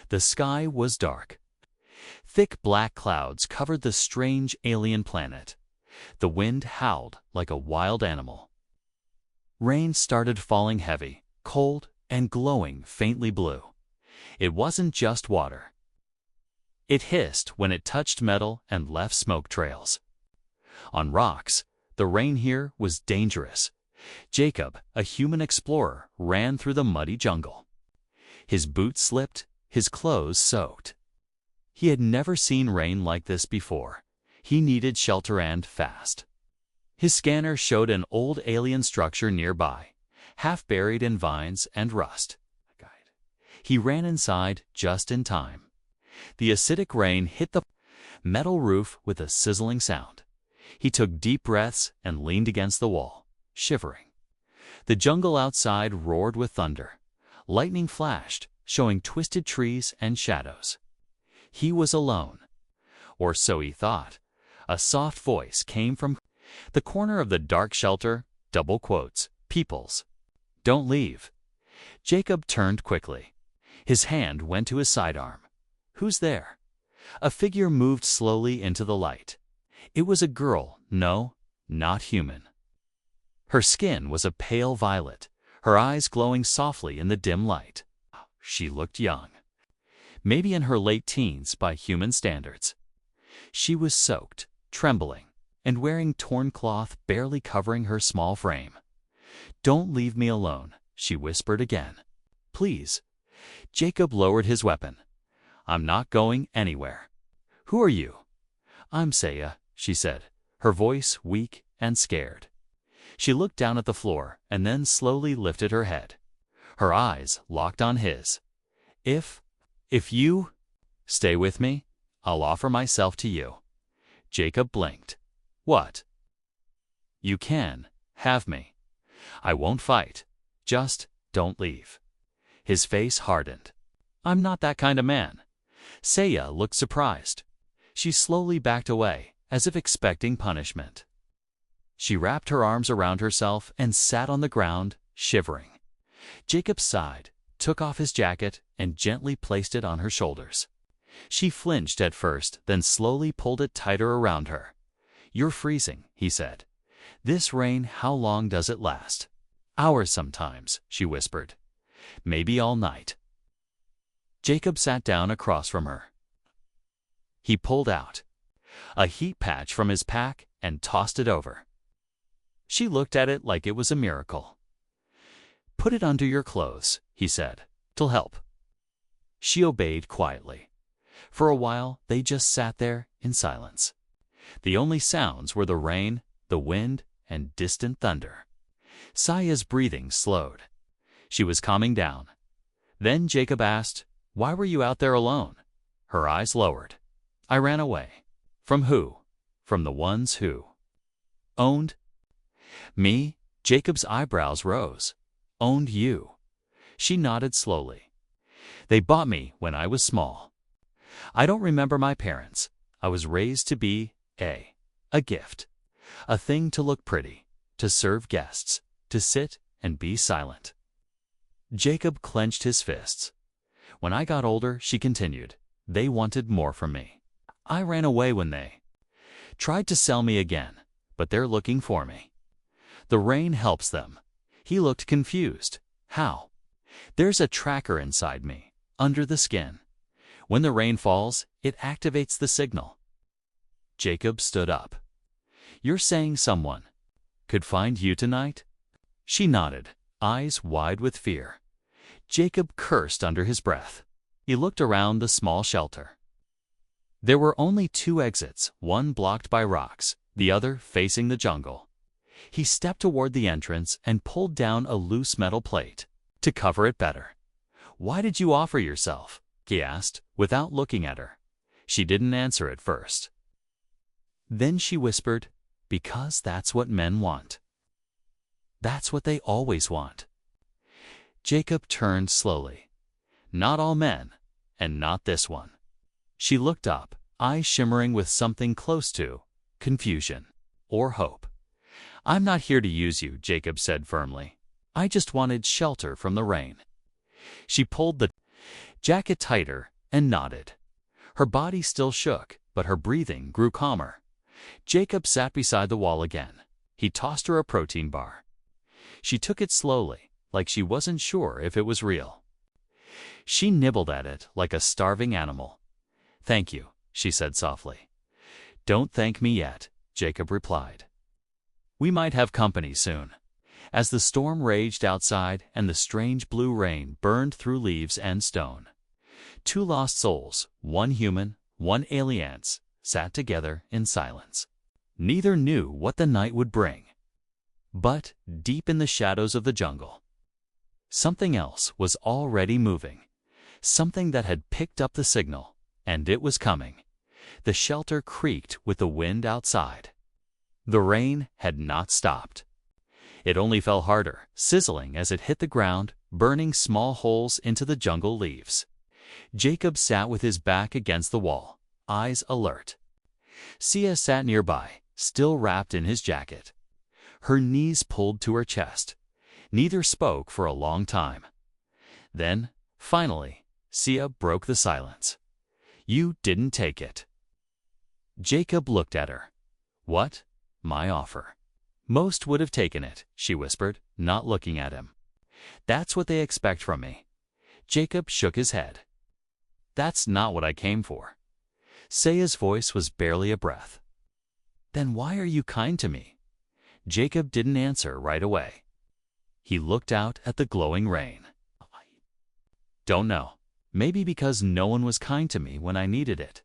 The sky was dark. Thick black clouds covered the strange alien planet. The wind howled like a wild animal. Rain started falling heavy, cold, and glowing faintly blue. It wasn't just water. It hissed when it touched metal and left smoke trails. On rocks, the rain here was dangerous. Jacob, a human explorer, ran through the muddy jungle. His boots slipped, his clothes soaked. He had never seen rain like this before. He needed shelter and fast. His scanner showed an old alien structure nearby, half buried in vines and rust. He ran inside just in time. The acidic rain hit the metal roof with a sizzling sound. He took deep breaths and leaned against the wall, shivering. The jungle outside roared with thunder. Lightning flashed, showing twisted trees and shadows. He was alone. Or so he thought. A soft voice came from the corner of the dark shelter, double quotes, "Peoples. Don't leave." Jacob turned quickly. His hand went to his sidearm. "Who's there?" A figure moved slowly into the light. It was a girl, no, not human. Her skin was a pale violet, her eyes glowing softly in the dim light. She looked young, maybe in her late teens by human standards. She was soaked, trembling, and wearing torn cloth barely covering her small frame. "Don't leave me alone," she whispered again. "Please." Jacob lowered his weapon. "I'm not going anywhere." "Who are you?" "I'm Saya," she said, her voice weak and scared. She looked down at the floor and then slowly lifted her head. Her eyes locked on his. If you stay with me, I'll offer myself to you." Jacob blinked. "What?" "You can have me. I won't fight. Just don't leave." His face hardened. "I'm not that kind of man." Saya looked surprised. She slowly backed away, as if expecting punishment. She wrapped her arms around herself and sat on the ground, shivering. Jacob sighed, took off his jacket, and gently placed it on her shoulders. She flinched at first, then slowly pulled it tighter around her. "You're freezing," he said. "This rain, how long does it last?" "Hours sometimes," she whispered. "Maybe all night." Jacob sat down across from her. He pulled out a heat patch from his pack and tossed it over. She looked at it like it was a miracle. "Put it under your clothes," he said. "'Twill help." She obeyed quietly. For a while, they just sat there in silence. The only sounds were the rain, the wind, and distant thunder. Saya's breathing slowed. She was calming down. Then Jacob asked, "Why were you out there alone?" Her eyes lowered. "I ran away." "From who?" "From the ones who owned me." Jacob's eyebrows rose. "Owned you." She nodded slowly. "They bought me when I was small. I don't remember my parents. I was raised to be a gift, a thing to look pretty, to serve guests, to sit and be silent." Jacob clenched his fists. "When I got older," she continued, "they wanted more from me. I ran away when they tried to sell me again, but they're looking for me. The rain helps them." He looked confused. "How?" "There's a tracker inside me, under the skin. When the rain falls, it activates the signal." Jacob stood up. "You're saying someone could find you tonight?" She nodded, eyes wide with fear. Jacob cursed under his breath. He looked around the small shelter. There were only 2 exits, one blocked by rocks, the other facing the jungle. He stepped toward the entrance and pulled down a loose metal plate to cover it better. "Why did you offer yourself?" he asked, without looking at her. She didn't answer at first. Then she whispered, "Because that's what men want. That's what they always want." Jacob turned slowly. "Not all men, and not this one." She looked up, eyes shimmering with something close to confusion or hope. "I'm not here to use you," Jacob said firmly. "I just wanted shelter from the rain." She pulled the jacket tighter and nodded. Her body still shook, but her breathing grew calmer. Jacob sat beside the wall again. He tossed her a protein bar. She took it slowly, like she wasn't sure if it was real. She nibbled at it like a starving animal. "Thank you," she said softly. "Don't thank me yet," Jacob replied. "We might have company soon." As the storm raged outside and the strange blue rain burned through leaves and stone, two lost souls, one human, one alien, sat together in silence. Neither knew what the night would bring. But deep in the shadows of the jungle, something else was already moving. Something that had picked up the signal, and it was coming. The shelter creaked with the wind outside. The rain had not stopped. It only fell harder, sizzling as it hit the ground, burning small holes into the jungle leaves. Jacob sat with his back against the wall, eyes alert. Sia sat nearby, still wrapped in his jacket. Her knees pulled to her chest. Neither spoke for a long time. Then, finally, Sia broke the silence. "You didn't take it." Jacob looked at her. "What?" "My offer." "Most would have taken it," she whispered, not looking at him. "That's what they expect from me." Jacob shook his head. "That's not what I came for." Sia's voice was barely a breath. "Then why are you kind to me?" Jacob didn't answer right away. He looked out at the glowing rain. "Don't know. Maybe because no one was kind to me when I needed it.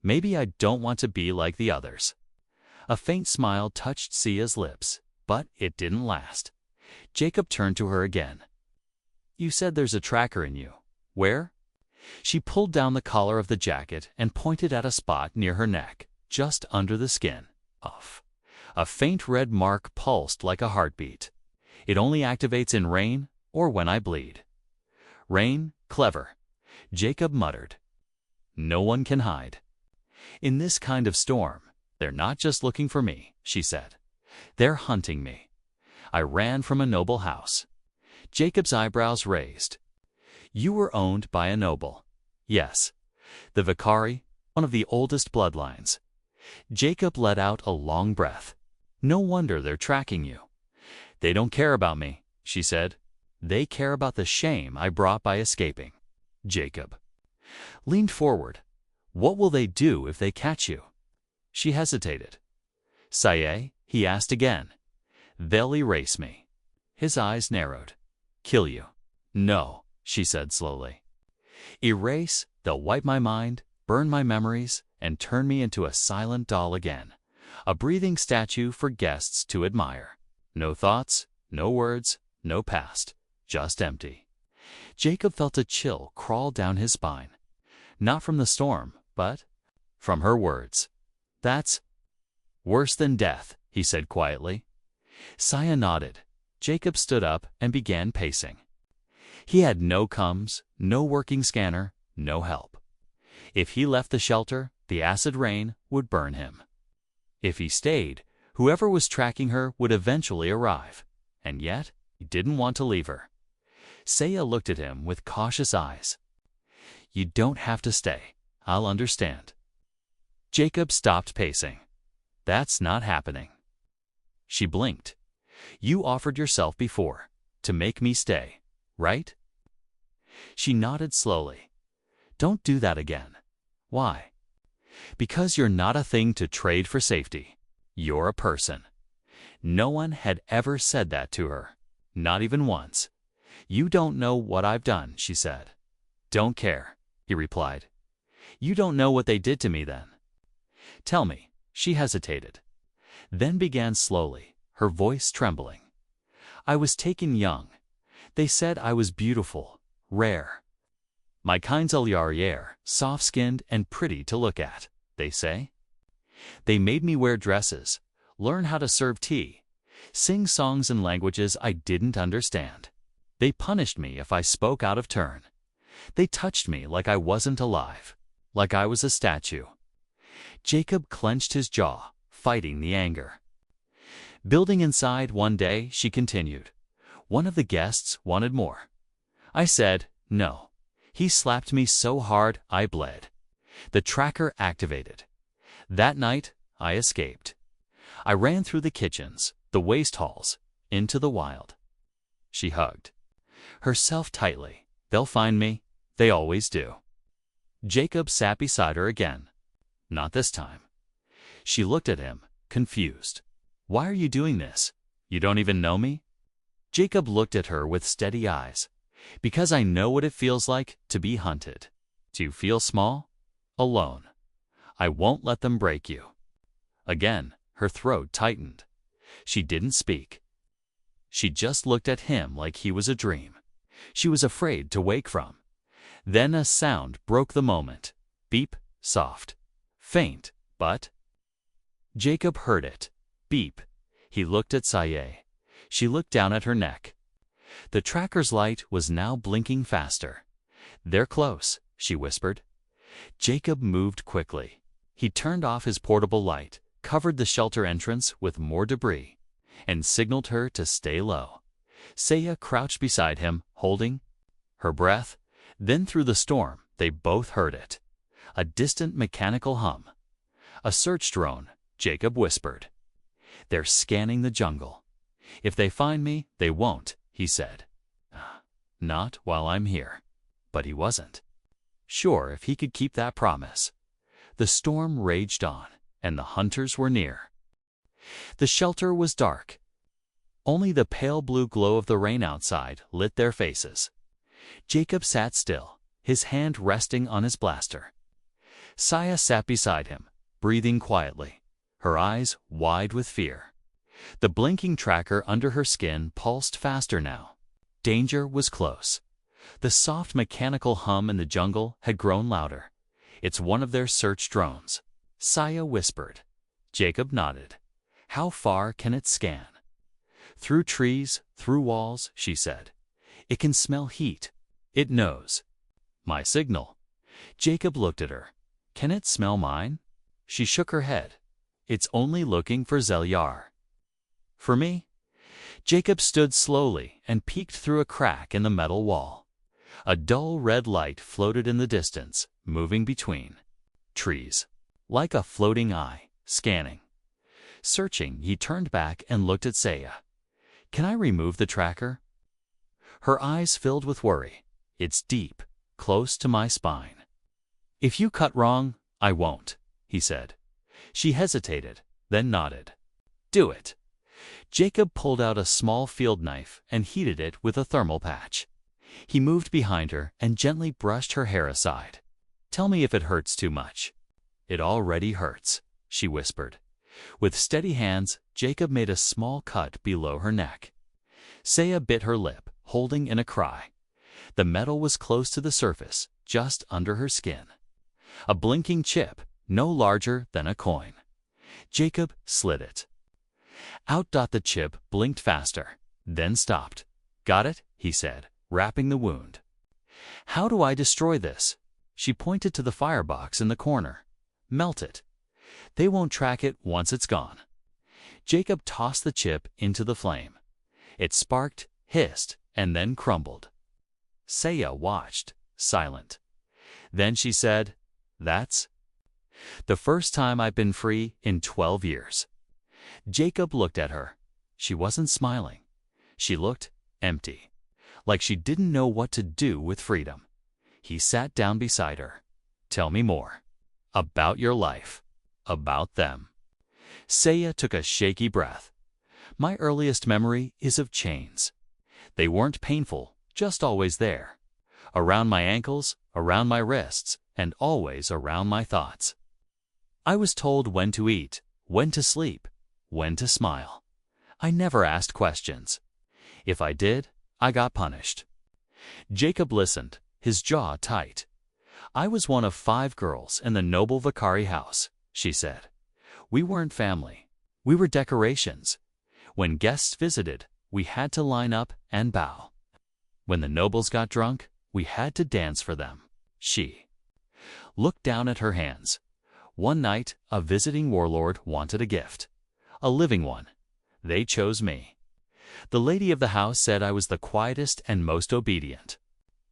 Maybe I don't want to be like the others." A faint smile touched Sia's lips, but it didn't last. Jacob turned to her again. "You said there's a tracker in you. Where?" She pulled down the collar of the jacket and pointed at a spot near her neck, just under the skin. Off. A faint red mark pulsed like a heartbeat. "It only activates in rain or when I bleed." "Rain? Clever," Jacob muttered. "No one can hide." "In this kind of storm, they're not just looking for me," she said. "They're hunting me. I ran from a noble house." Jacob's eyebrows raised. "You were owned by a noble." "Yes. The Vicari, one of the oldest bloodlines." Jacob let out a long breath. "No wonder they're tracking you." "They don't care about me," she said. "They care about the shame I brought by escaping." Jacob leaned forward. "What will they do if they catch you?" She hesitated. "Saye?" he asked again. "They'll erase me." His eyes narrowed. "Kill you?" "No," she said slowly. "Erase, they'll wipe my mind, burn my memories, and turn me into a silent doll again. A breathing statue for guests to admire. No thoughts, no words, no past, just empty." Jacob felt a chill crawl down his spine. Not from the storm, but from her words. "That's worse than death," he said quietly. Sia nodded. Jacob stood up and began pacing. He had no comms, no working scanner, no help. If he left the shelter, the acid rain would burn him. If he stayed, whoever was tracking her would eventually arrive. And yet, he didn't want to leave her. Sia looked at him with cautious eyes. "You don't have to stay. I'll understand." Jacob stopped pacing. "That's not happening." She blinked. "You offered yourself before, to make me stay, right?" She nodded slowly. "Don't do that again." "Why?" "Because you're not a thing to trade for safety. You're a person." No one had ever said that to her. Not even once. "You don't know what I've done," she said. "Don't care," he replied. "You don't know what they did to me then." "Tell me." She hesitated. Then began slowly, her voice trembling. "I was taken young. They said I was beautiful, rare. My kind's a l'arrière, soft-skinned and pretty to look at, they say. They made me wear dresses, learn how to serve tea, sing songs in languages I didn't understand. They punished me if I spoke out of turn. They touched me like I wasn't alive, like I was a statue." Jacob clenched his jaw, fighting the anger. Building inside one day, she continued. "One of the guests wanted more. I said, no. He slapped me so hard I bled. The tracker activated. That night, I escaped. I ran through the kitchens, the waste halls, into the wild. She hugged herself tightly. They'll find me. They always do. Jacob sat beside her again. Not this time. She looked at him, confused. Why are you doing this? You don't even know me? Jacob looked at her with steady eyes. Because I know what it feels like to be hunted. To feel small? Alone. I won't let them break you. Again, her throat tightened. She didn't speak. She just looked at him like he was a dream she was afraid to wake from. Then a sound broke the moment. Beep, soft. Faint, but Jacob heard it. Beep. He looked at Saya. She looked down at her neck. The tracker's light was now blinking faster. They're close, she whispered. Jacob moved quickly. He turned off his portable light, covered the shelter entrance with more debris, and signaled her to stay low. Saya crouched beside him, holding her breath. Then through the storm, they both heard it. A distant mechanical hum. A search drone, Jacob whispered. They're scanning the jungle. If they find me, they won't, he said. Not while I'm here. But he wasn't sure if he could keep that promise. The storm raged on, and the hunters were near. The shelter was dark. Only the pale blue glow of the rain outside lit their faces. Jacob sat still, his hand resting on his blaster. Saya sat beside him, breathing quietly, her eyes wide with fear. The blinking tracker under her skin pulsed faster now. Danger was close. The soft mechanical hum in the jungle had grown louder. It's one of their search drones. Saya whispered. Jacob nodded. How far can it scan? Through trees, through walls, she said. It can smell heat. It knows my signal. Jacob looked at her. Can it smell mine? She shook her head. It's only looking for Zelyar. For me? Jacob stood slowly and peeked through a crack in the metal wall. A dull red light floated in the distance, moving between trees, like a floating eye, scanning. Searching, he turned back and looked at Saya. Can I remove the tracker? Her eyes filled with worry. It's deep, close to my spine. If you cut wrong, I won't, he said. She hesitated, then nodded. Do it. Jacob pulled out a small field knife and heated it with a thermal patch. He moved behind her and gently brushed her hair aside. Tell me if it hurts too much. It already hurts, she whispered. With steady hands, Jacob made a small cut below her neck. Saya bit her lip, holding in a cry. The metal was close to the surface, just under her skin. A blinking chip, no larger than a coin. Jacob slid it. Out. The chip blinked faster, then stopped. Got it, he said, wrapping the wound. How do I destroy this? She pointed to the firebox in the corner. Melt it. They won't track it once it's gone. Jacob tossed the chip into the flame. It sparked, hissed, and then crumbled. Saya watched, silent. Then she said, That's the first time I've been free in 12 years. Jacob looked at her. She wasn't smiling. She looked empty, like she didn't know what to do with freedom. He sat down beside her. Tell me more. About your life. About them. Saya took a shaky breath. My earliest memory is of chains. They weren't painful, just always there. Around my ankles, around my wrists, and always around my thoughts. I was told when to eat, when to sleep, when to smile. I never asked questions. If I did, I got punished. Jacob listened, his jaw tight. I was one of 5 girls in the noble Vicari house, she said. We weren't family. We were decorations. When guests visited, we had to line up and bow. When the nobles got drunk, we had to dance for them. She looked down at her hands. One night, a visiting warlord wanted a gift. A living one. They chose me. The lady of the house said I was the quietest and most obedient.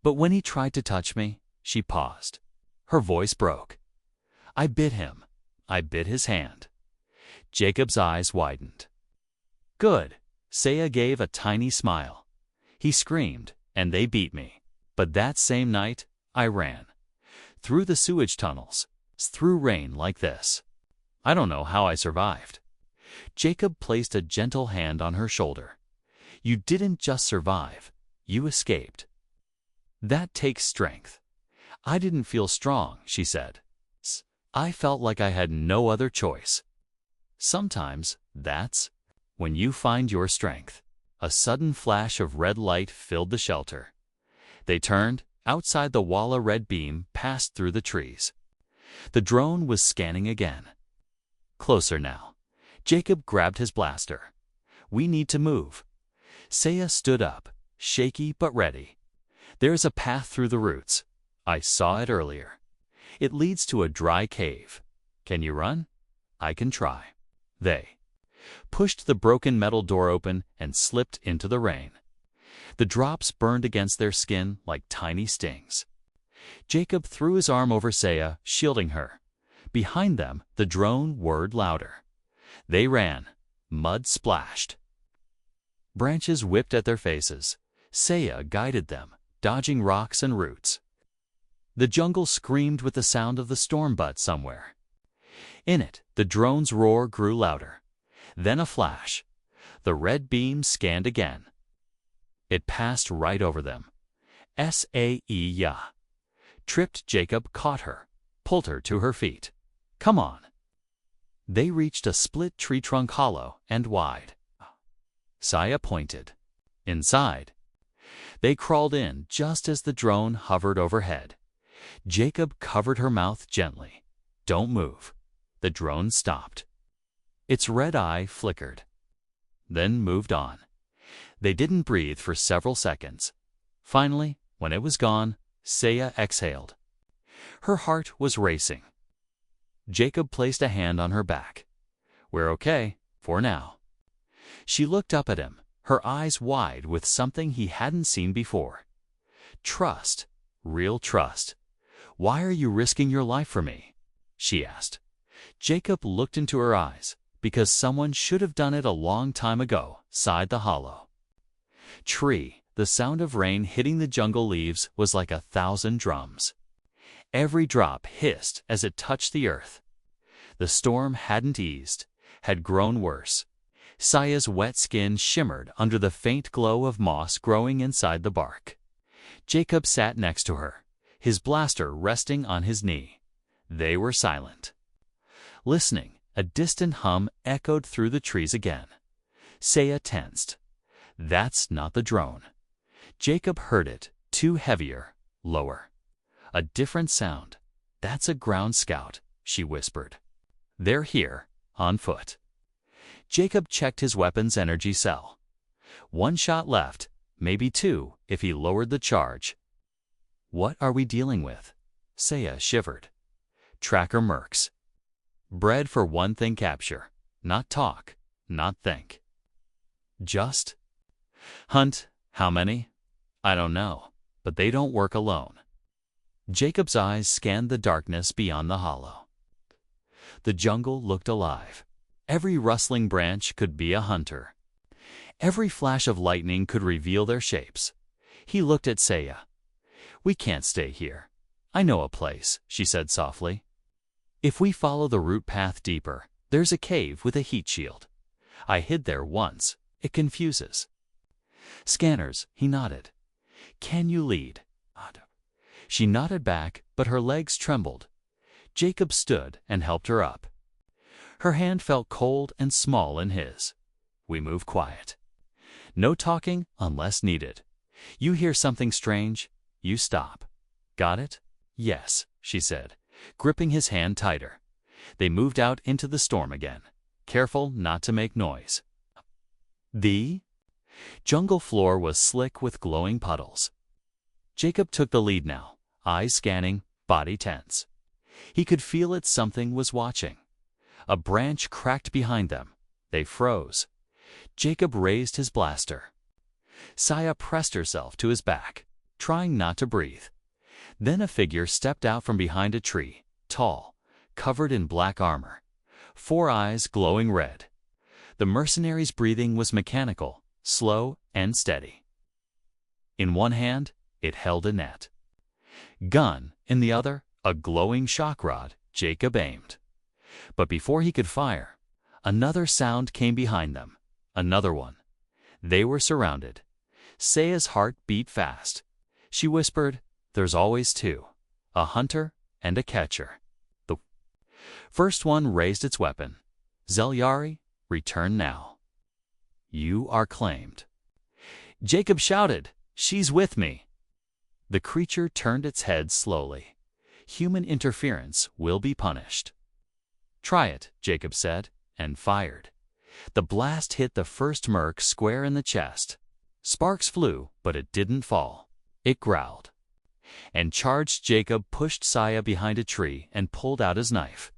But when he tried to touch me, she paused. Her voice broke. I bit him. I bit his hand. Jacob's eyes widened. Good. Saya gave a tiny smile. He screamed, and they beat me. But that same night, I ran. Through the sewage tunnels, through rain like this. I don't know how I survived. Jacob placed a gentle hand on her shoulder. You didn't just survive, you escaped. That takes strength. I didn't feel strong, she said. I felt like I had no other choice. Sometimes, that's when you find your strength. A sudden flash of red light filled the shelter. They turned. Outside, the wall a red beam passed through the trees. The drone was scanning again. Closer now. Jacob grabbed his blaster. We need to move. Saya stood up, shaky but ready. There's a path through the roots. I saw it earlier. It leads to a dry cave. Can you run? I can try. They pushed the broken metal door open and slipped into the rain. The drops burned against their skin like tiny stings. Jacob threw his arm over Saya, shielding her. Behind them, the drone whirred louder. They ran. Mud splashed. Branches whipped at their faces. Saya guided them, dodging rocks and roots. The jungle screamed with the sound of the storm, but somewhere in it, the drone's roar grew louder. Then a flash. The red beam scanned again. It passed right over them. S-A-E-Ya. Tripped. Jacob caught her, pulled her to her feet. Come on. They reached a split tree trunk, hollow and wide. Saya pointed. Inside. They crawled in just as the drone hovered overhead. Jacob covered her mouth gently. Don't move. The drone stopped. Its red eye flickered, then moved on. They didn't breathe for several seconds. Finally, when it was gone, Saya exhaled. Her heart was racing. Jacob placed a hand on her back. We're okay, for now. She looked up at him, her eyes wide with something he hadn't seen before. Trust, real trust. Why are you risking your life for me? She asked. Jacob looked into her eyes. Because someone should have done it a long time ago, sighed the hollow tree. The sound of rain hitting the jungle leaves was like 1,000 drums. Every drop hissed as it touched the earth. The storm hadn't eased, had grown worse. Saya's wet skin shimmered under the faint glow of moss growing inside the bark. Jacob sat next to her, his blaster resting on his knee. They were silent, listening. A distant hum echoed through the trees again. Saya tensed. That's not the drone. Jacob heard it, too heavier, lower. A different sound. That's a ground scout, she whispered. They're here, on foot. Jacob checked his weapon's energy cell. 1 shot left, maybe 2 if he lowered the charge. What are we dealing with? Saya shivered. Tracker mercs. Bred for one thing: capture. Not talk, not think. Just hunt. How many? I don't know, but they don't work alone. Jacob's eyes scanned the darkness beyond the hollow. The jungle looked alive. Every rustling branch could be a hunter. Every flash of lightning could reveal their shapes. He looked at Saya. We can't stay here. I know a place, she said softly. If we follow the root path deeper, there's a cave with a heat shield. I hid there once. It confuses. Scanners, he nodded. Can you lead? She nodded back, but her legs trembled. Jacob stood and helped her up. Her hand felt cold and small in his. We move quiet. No talking unless needed. You hear something strange, you stop. Got it? Yes, she said, gripping his hand tighter. They moved out into the storm again, careful not to make noise. The jungle floor was slick with glowing puddles. Jacob took the lead now, eyes scanning, body tense. He could feel it. Something was watching. A branch cracked behind them. They froze. Jacob raised his blaster. Saya pressed herself to his back. trying not to breathe. Then a figure stepped out from behind a tree, tall, covered in black armor, 4 eyes glowing red. The mercenary's breathing was mechanical, slow and steady. In one hand, it held a net. Gun, in the other, a glowing shock rod. Jacob aimed. But before he could fire, another sound came behind them. Another one. They were surrounded. Saya's heart beat fast. She whispered, "There's always two, a hunter and a catcher." The first one raised its weapon. "Zelyari, return now. You are claimed." Jacob shouted, "She's with me." The creature turned its head slowly. Human interference will be punished. "Try it," Jacob said, and fired. The blast hit the first merc square in the chest. Sparks flew, but it didn't fall. It growled. And charged. Jacob pushed Saya behind a tree and pulled out his knife.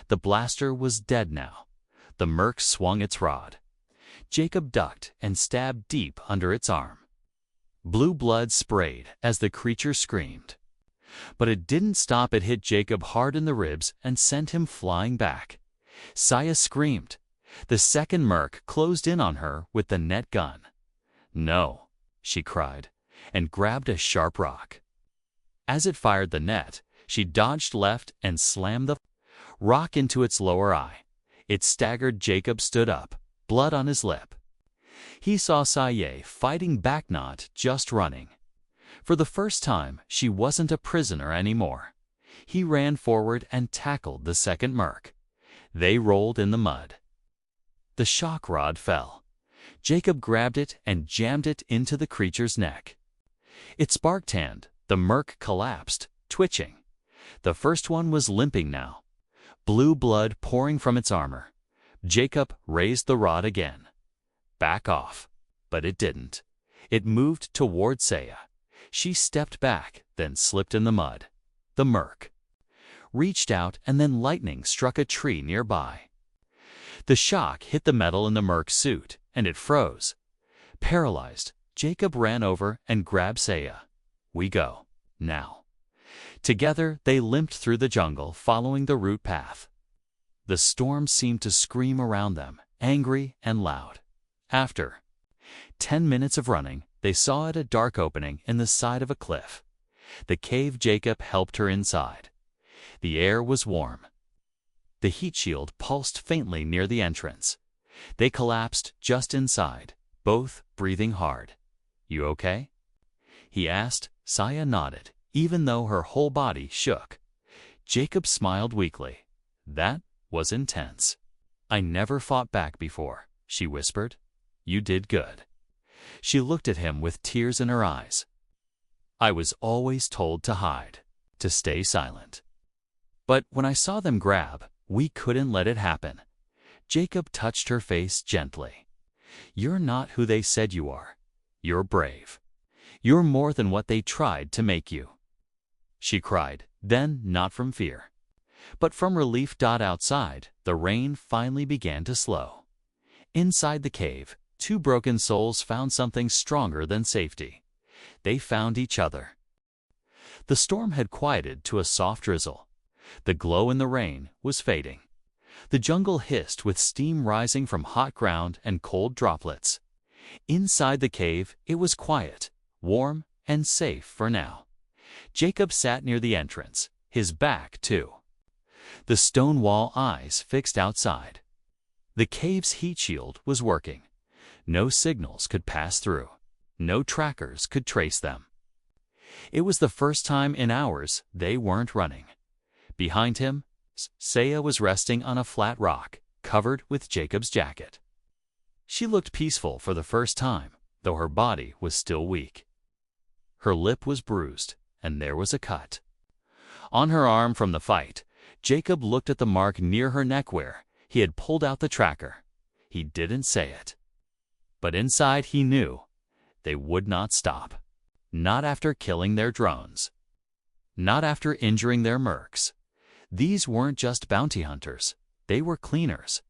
The blaster was dead now. The merc swung its rod. Jacob ducked and stabbed deep under its arm. Blue blood sprayed as the creature screamed. But it didn't stop. It hit Jacob hard in the ribs and sent him flying back. Saya screamed. The second merc closed in on her with the net gun. "No," she cried, and grabbed a sharp rock. As it fired the net, she dodged left and slammed the rock into its lower eye. It staggered. Jacob stood up, blood on his lip. He saw Saya fighting back, not just running. For the first time, she wasn't a prisoner anymore. He ran forward and tackled the second merc. They rolled in the mud. The shock rod fell. Jacob grabbed it and jammed it into the creature's neck. It sparked hand. The merc collapsed, twitching. The first one was limping now, blue blood pouring from its armor. Jacob raised the rod again. "Back off." But it didn't. It moved toward Saya. She stepped back, then slipped in the mud. The merc reached out, and then lightning struck a tree nearby. The shock hit the metal in the merc's suit, and it froze. Paralyzed, Jacob ran over and grabbed Saya. "We go. Now." Together, they limped through the jungle, following the route path. The storm seemed to scream around them, angry and loud. After 10 minutes of running, they saw a dark opening in the side of a cliff. The cave. Jacob helped her inside. The air was warm. The heat shield pulsed faintly near the entrance. They collapsed just inside, both breathing hard. "You okay?" he asked. Saya nodded, even though her whole body shook. Jacob smiled weakly. "That was intense." "I never fought back before," she whispered. "You did good." She looked at him with tears in her eyes. "I was always told to hide, to stay silent. But when I saw them grab, we couldn't let it happen." Jacob touched her face gently. "You're not who they said you are. You're brave. You're more than what they tried to make you." She cried, then not from fear, but from relief. Outside, the rain finally began to slow. Inside the cave, 2 broken souls found something stronger than safety. They found each other. The storm had quieted to a soft drizzle. The glow in the rain was fading. The jungle hissed with steam rising from hot ground and cold droplets. Inside the cave, it was quiet, warm, and safe for now. Jacob sat near the entrance, his back to the stone wall, eyes fixed outside. The cave's heat shield was working. No signals could pass through. No trackers could trace them. It was the first time in hours they weren't running. Behind him, Saya was resting on a flat rock, covered with Jacob's jacket. She looked peaceful for the first time, though her body was still weak. Her lip was bruised, and there was a cut on her arm from the fight. Jacob looked at the mark near her neck where he had pulled out the tracker. He didn't say it, but inside he knew they would not stop. Not after killing their drones. Not after injuring their mercs. These weren't just bounty hunters. They were cleaners.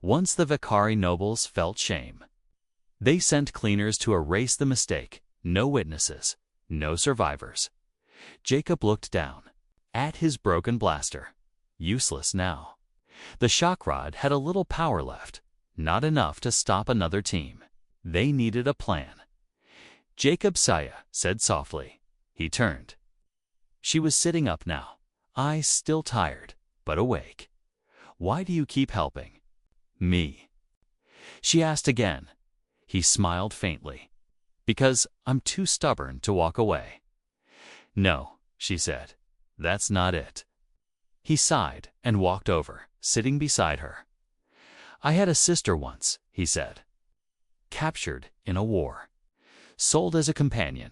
Once the Vakari nobles felt shame. They sent cleaners to erase the mistake. No witnesses. No survivors. Jacob looked down at his broken blaster. Useless now. The shock rod had a little power left, not enough to stop another team. They needed a plan. Jacob, Saya said softly. He turned. She was sitting up now, eyes still tired, but awake. Why do you keep helping me? She asked again. He smiled faintly. Because I'm too stubborn to walk away. No, she said. That's not it. He sighed and walked over, sitting beside her. I had a sister once, he said. Captured in a war. Sold as a companion.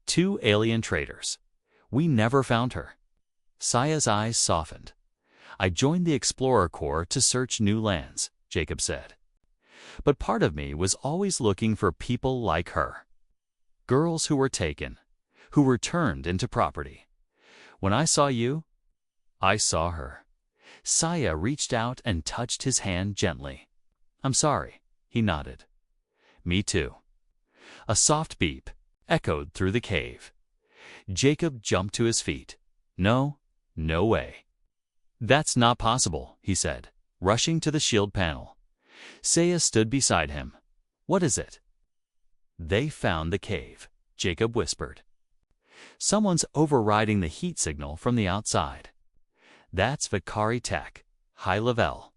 2 alien traders. We never found her. Saya's eyes softened. I joined the Explorer Corps to search new lands, Jacob said. But part of me was always looking for people like her. Girls who were taken, who were turned into property. When I saw you, I saw her. Saya reached out and touched his hand gently. I'm sorry, he nodded. Me too. A soft beep echoed through the cave. Jacob jumped to his feet. No way. That's not possible, he said, rushing to the shield panel. Saya stood beside him. What is it? They found the cave, Jacob whispered. Someone's overriding the heat signal from the outside. That's Vakari tech, high level.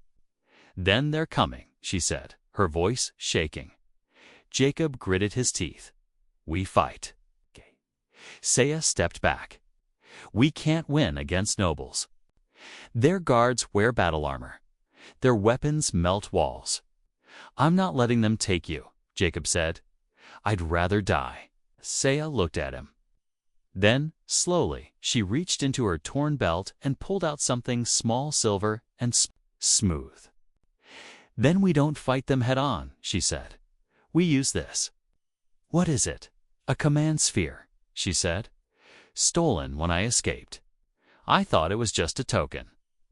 Then they're coming, she said, her voice shaking. Jacob gritted his teeth. We fight. Saya stepped back. We can't win against nobles. Their guards wear battle armor. Their weapons melt walls. I'm not letting them take you, Jacob said. I'd rather die. Saya looked at him. Then, slowly, she reached into her torn belt and pulled out something small, silver, and smooth. Then we don't fight them head on, she said. We use this. What is it? A command sphere, she said. Stolen when I escaped. I thought it was just a token.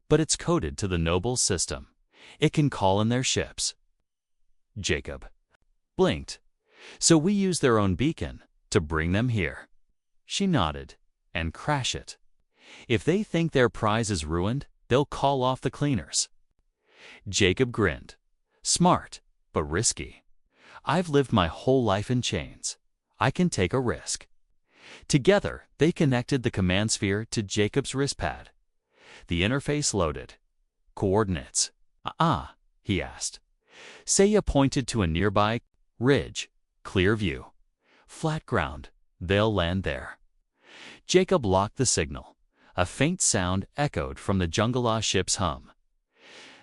But it's coded to the nobles' system. It can call in their ships. Jacob blinked. So we use their own beacon to bring them here. She nodded. And crash it. If they think their prize is ruined, they'll call off the cleaners. Jacob grinned. Smart, but risky. I've lived my whole life in chains. I can take a risk. Together, they connected the command sphere to Jacob's wrist pad. The interface loaded. Coordinates. He asked. Saya pointed to a nearby ridge. Clear view. Flat ground. They'll land there. Jacob locked the signal. A faint sound echoed from the Jungala ship's hum.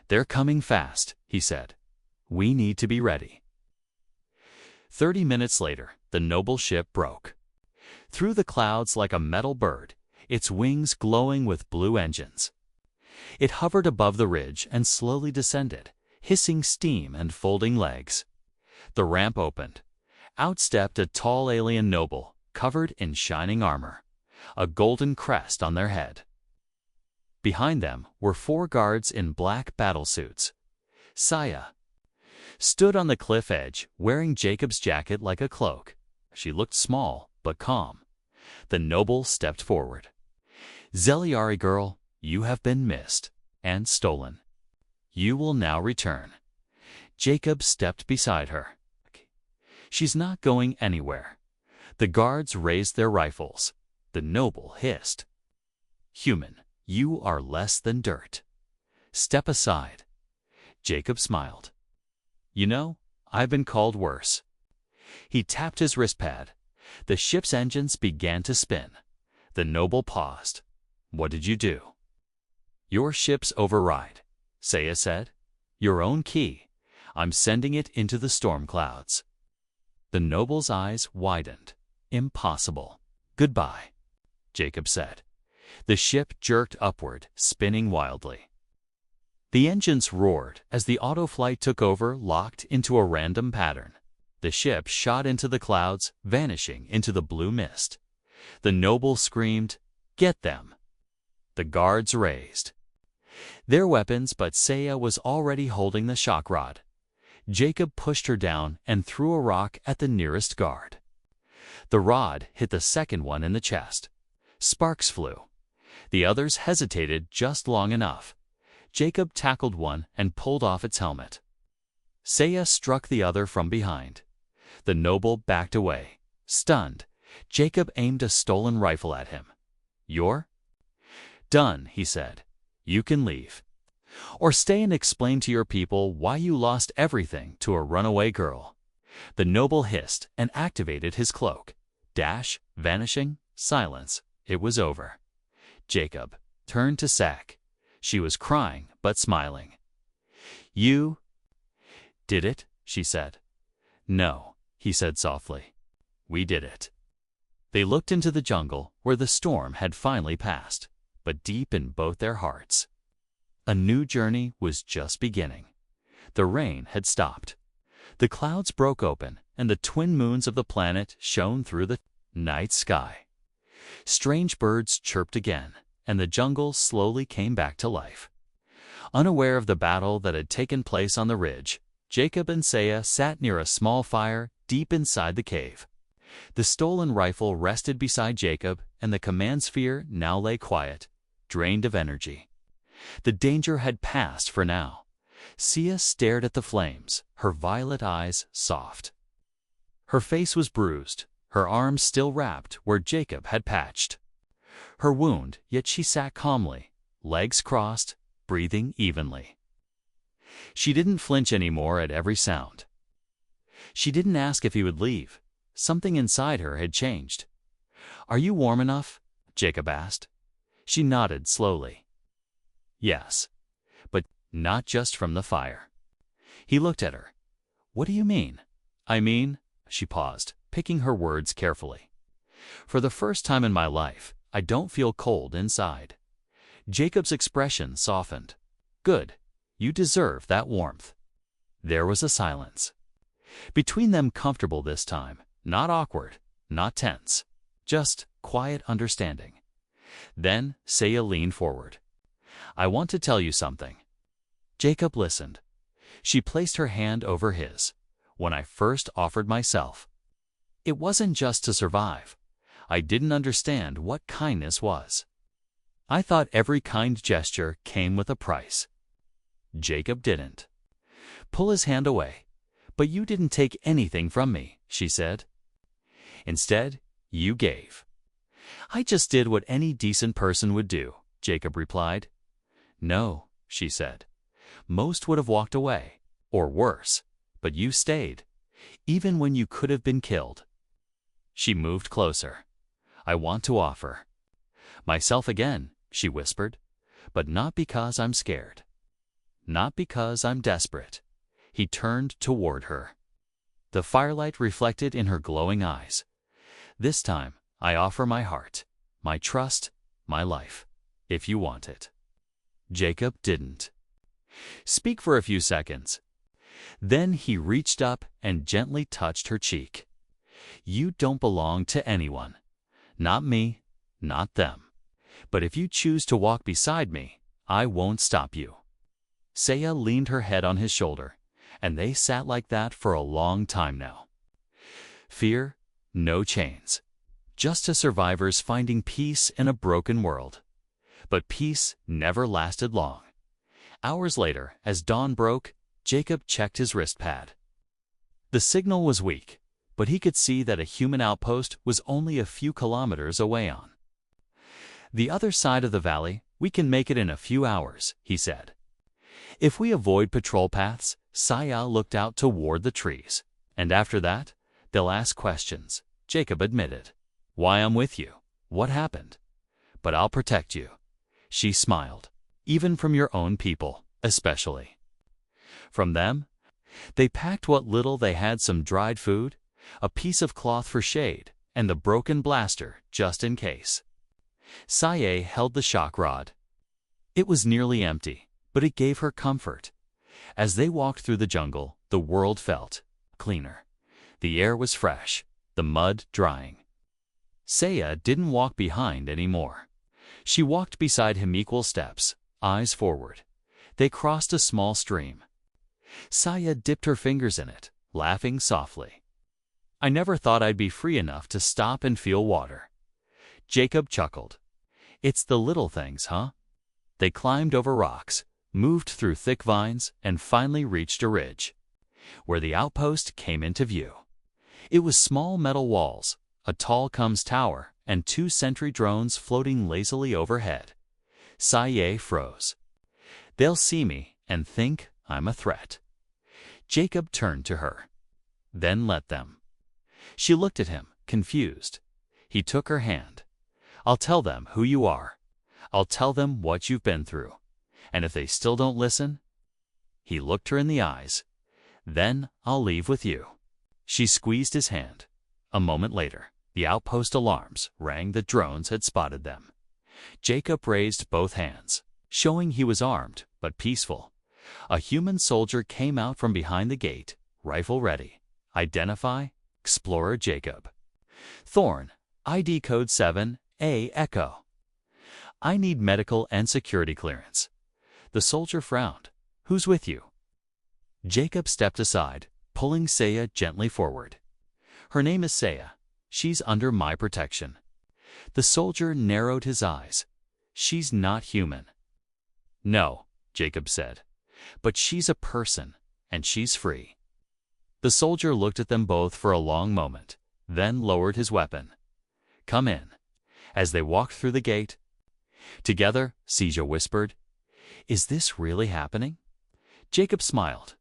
They're coming fast, he said. We need to be ready. 30 minutes later, the noble ship broke. Through the clouds like a metal bird, its wings glowing with blue engines. It hovered above the ridge and slowly descended, hissing steam and folding legs. The ramp opened. Out stepped a tall alien noble, covered in shining armor, a golden crest on their head. Behind them were 4 guards in black battlesuits. Saya stood on the cliff edge, wearing Jacob's jacket like a cloak. She looked small, but calm. The noble stepped forward. Zeliari girl, you have been missed and stolen. You will now return. Jacob stepped beside her. She's not going anywhere. The guards raised their rifles. The noble hissed. Human, you are less than dirt. Step aside. Jacob smiled. You know, I've been called worse. He tapped his wrist pad. The ship's engines began to spin. The noble paused. What did you do? Your ship's override, Saya said. Your own key. I'm sending it into the storm clouds. The noble's eyes widened. Impossible. Goodbye, Jacob said. The ship jerked upward, spinning wildly. The engines roared as the autoflight took over, locked into a random pattern. The ship shot into the clouds, vanishing into the blue mist. The noble screamed, "Get them!" The guards raised their weapons, but Saya was already holding the shock rod. Jacob pushed her down and threw a rock at the nearest guard. The rod hit the second one in the chest. Sparks flew. The others hesitated just long enough. Jacob tackled one and pulled off its helmet. Saya struck the other from behind. The noble backed away. Stunned, Jacob aimed a stolen rifle at him. "You're done," he said. "You can leave. Or stay and explain to your people why you lost everything to a runaway girl." The noble hissed and activated his cloak. Dash, vanishing, silence. It was over. Jacob turned to Sack. She was crying but smiling. "You did it," she said. "No," he said softly. "We did it." They looked into the jungle where the storm had finally passed, but deep in both their hearts, a new journey was just beginning. The rain had stopped. The clouds broke open, and the twin moons of the planet shone through the night sky. Strange birds chirped again, and the jungle slowly came back to life. Unaware of the battle that had taken place on the ridge, Jacob and Saya sat near a small fire deep inside the cave. The stolen rifle rested beside Jacob, and the command sphere now lay quiet, drained of energy. The danger had passed for now. Sia stared at the flames, her violet eyes soft. Her face was bruised, her arms still wrapped where Jacob had patched her wound, yet she sat calmly, legs crossed, breathing evenly. She didn't flinch anymore at every sound. She didn't ask if he would leave. Something inside her had changed. "Are you warm enough?" Jacob asked. She nodded slowly. "Yes, but not just from the fire." He looked at her. "What do you mean?" "I mean," she paused, picking her words carefully, "for the first time in my life, I don't feel cold inside." Jacob's expression softened. "Good. You deserve that warmth." There was a silence. Between them, comfortable this time, not awkward, not tense, just quiet understanding. Then Saya leaned forward. "I want to tell you something." Jacob listened. She placed her hand over his. "When I first offered myself, it wasn't just to survive. I didn't understand what kindness was. I thought every kind gesture came with a price." Jacob didn't. "Pull his hand away." "But you didn't take anything from me," she said. "Instead, you gave." "I just did what any decent person would do," Jacob replied. "No," she said. "Most would have walked away, or worse, but you stayed, even when you could have been killed." She moved closer. "I want to offer myself again," she whispered, "but not because I'm scared. Not because I'm desperate." He turned toward her. The firelight reflected in her glowing eyes. "This time, I offer my heart, my trust, my life, if you want it." Jacob didn't speak for a few seconds. Then he reached up and gently touched her cheek. "You don't belong to anyone. Not me, not them. But if you choose to walk beside me, I won't stop you." Saya leaned her head on his shoulder, and they sat like that for a long time now. Fear, no chains. Just as survivors finding peace in a broken world. But peace never lasted long. Hours later, as dawn broke, Jacob checked his wrist pad. The signal was weak, but he could see that a human outpost was only a few kilometers away on the other side of the valley. "We can make it in a few hours," he said. "If we avoid patrol paths." Saya looked out toward the trees. "And after that, they'll ask questions," Jacob admitted. "Why I'm with you, what happened. But I'll protect you." She smiled. "Even from your own people, especially." From them? They packed what little they had, some dried food, a piece of cloth for shade, and the broken blaster, just in case. Saya held the shock rod. It was nearly empty, but it gave her comfort. As they walked through the jungle, the world felt cleaner. The air was fresh, the mud drying. Saya didn't walk behind anymore. She walked beside him, equal steps, eyes forward. They crossed a small stream. Saya dipped her fingers in it, laughing softly. I never thought I'd be free enough to stop and feel water. Jacob chuckled. It's the little things, huh? They climbed over rocks, moved through thick vines, and finally reached a ridge, where the outpost came into view. It was small metal walls, a tall Cums tower, and 2 sentry drones floating lazily overhead. Saye froze. They'll see me and think I'm a threat. Jacob turned to her. Then let them. She looked at him, confused. He took her hand. I'll tell them who you are. I'll tell them what you've been through. And if they still don't listen, he looked her in the eyes. Then I'll leave with you. She squeezed his hand. A moment later, the outpost alarms rang that drones had spotted them. Jacob raised both hands, showing he was armed but peaceful. A human soldier came out from behind the gate, rifle ready. Identify, Explorer Jacob. Thorn, ID code 7A Echo. I need medical and security clearance. The soldier frowned. Who's with you? Jacob stepped aside, pulling Saya gently forward. Her name is Saya. She's under my protection. The soldier narrowed his eyes. She's not human. No, Jacob said. But she's a person, and she's free. The soldier looked at them both for a long moment, then lowered his weapon. Come in. As they walked through the gate, together, Sija whispered, Is this really happening? Jacob smiled.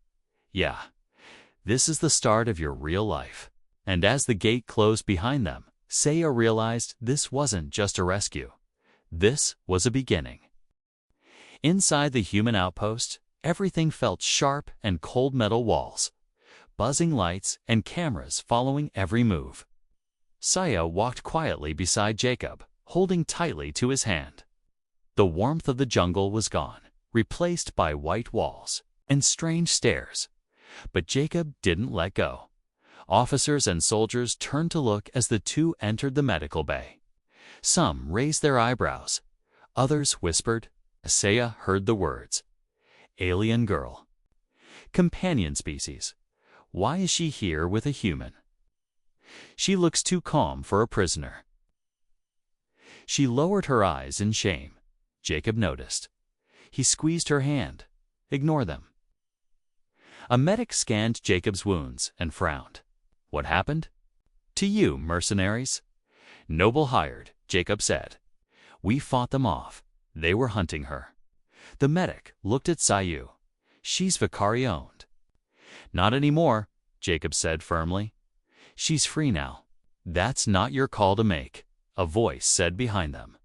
Yeah, this is the start of your real life. And as the gate closed behind them, Saya realized this wasn't just a rescue. This was a beginning. Inside the human outpost, everything felt sharp and cold metal walls, buzzing lights and cameras following every move. Saya walked quietly beside Jacob, holding tightly to his hand. The warmth of the jungle was gone, replaced by white walls and strange stares. But Jacob didn't let go. Officers and soldiers turned to look as the two entered the medical bay. Some raised their eyebrows. Others whispered. Saya heard the words. Alien girl. Companion species. Why is she here with a human? She looks too calm for a prisoner. She lowered her eyes in shame. Jacob noticed. He squeezed her hand. Ignore them. A medic scanned Jacob's wounds and frowned. What happened? To you, mercenaries. Noble hired, Jacob said. We fought them off. They were hunting her. The medic looked at Sayu. She's Vicari-owned. Not anymore, Jacob said firmly. She's free now. That's not your call to make, a voice said behind them.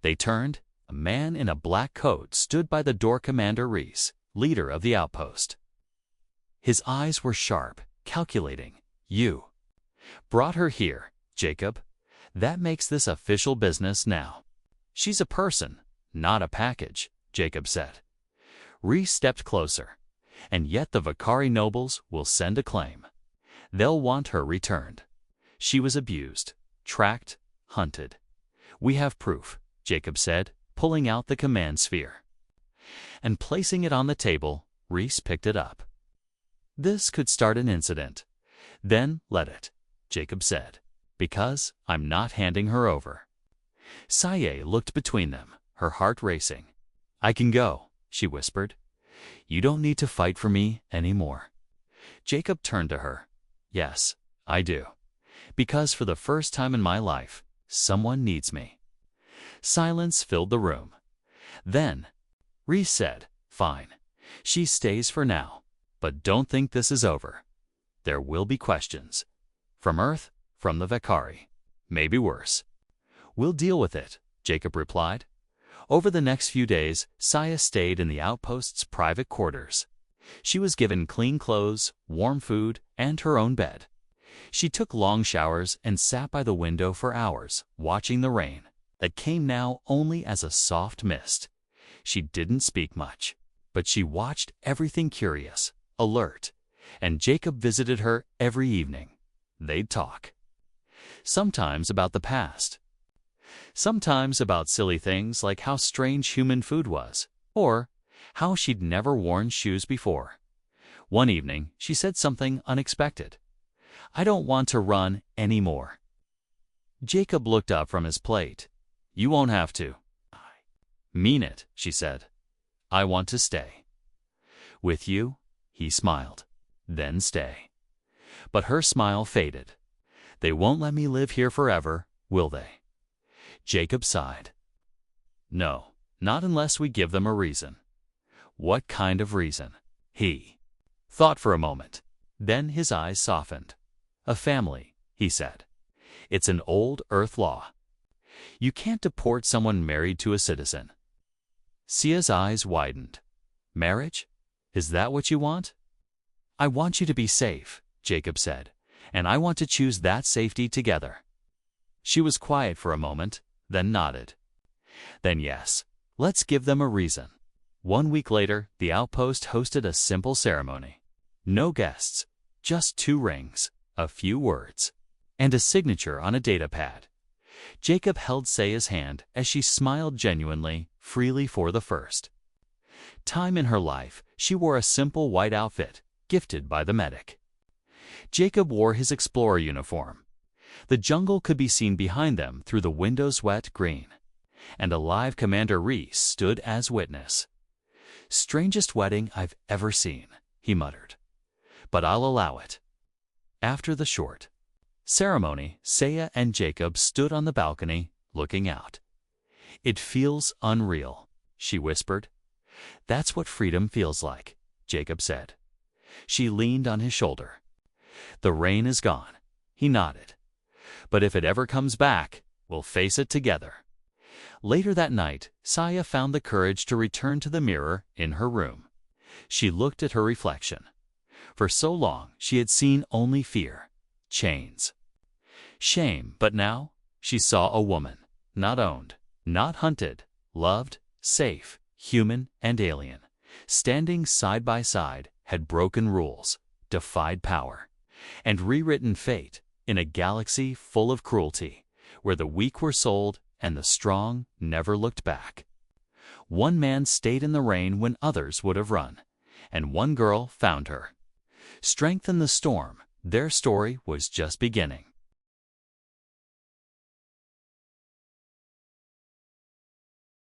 They turned. A man in a black coat stood by the door. Commander Reese, leader of the outpost. His eyes were sharp, calculating. You brought her here, Jacob. That makes this official business now. She's a person, not a package, Jacob said. Reese stepped closer. And yet the Vicari nobles will send a claim. They'll want her returned. She was abused, tracked, hunted. We have proof, Jacob said, pulling out the command sphere. And placing it on the table, Reese picked it up. This could start an incident. Then let it, Jacob said, because I'm not handing her over. Saye looked between them, her heart racing. I can go, she whispered. You don't need to fight for me anymore. Jacob turned to her. Yes, I do. Because for the first time in my life, someone needs me. Silence filled the room. Then, Reese said, Fine. She stays for now. But don't think this is over. There will be questions. From Earth, from the Vicari. Maybe worse. We'll deal with it, Jacob replied. Over the next few days, Saya stayed in the outpost's private quarters. She was given clean clothes, warm food, and her own bed. She took long showers and sat by the window for hours, watching the rain that came now only as a soft mist. She didn't speak much, but she watched everything curious, alert, and Jacob visited her every evening. They'd talk. Sometimes about the past. Sometimes about silly things like how strange human food was, or how she'd never worn shoes before. One evening, she said something unexpected. I don't want to run anymore." Jacob looked up from his plate. "You won't have to." "I mean it," she said. "I want to stay." "With you?" He smiled. "Then stay." But her smile faded. "They won't let me live here forever, will they?" Jacob sighed. "No, not unless we give them a reason." "What kind of reason?" He thought for a moment. Then his eyes softened. "A family," he said. "It's an old Earth law. You can't deport someone married to a citizen." Sia's eyes widened. "Marriage? Is that what you want?" "I want you to be safe," Jacob said, "and I want to choose that safety together." She was quiet for a moment, then nodded. "Then yes, let's give them a reason." 1 week later, the outpost hosted a simple ceremony. No guests, just 2 rings, a few words, and a signature on a data pad. Jacob held Saya's hand as she smiled genuinely, freely for the first time in her life. She wore a simple white outfit, gifted by the medic. Jacob wore his explorer uniform. The jungle could be seen behind them through the window's wet green, and a live Commander Reese stood as witness. "Strangest wedding I've ever seen," he muttered, "but I'll allow it." After the short ceremony, Saya and Jacob stood on the balcony, looking out. "It feels unreal," she whispered. "That's what freedom feels like," Jacob said. She leaned on his shoulder. "The rain is gone," he nodded. "But if it ever comes back, we'll face it together." Later that night, Saya found the courage to return to the mirror in her room. She looked at her reflection. For so long, she had seen only fear, chains, shame, but now she saw a woman, not owned, not hunted, loved, safe, human and alien, standing side by side, had broken rules, defied power, and rewritten fate in a galaxy full of cruelty, where the weak were sold and the strong never looked back. One man stayed in the rain when others would have run, and one girl found her. Strength in the storm, their story was just beginning.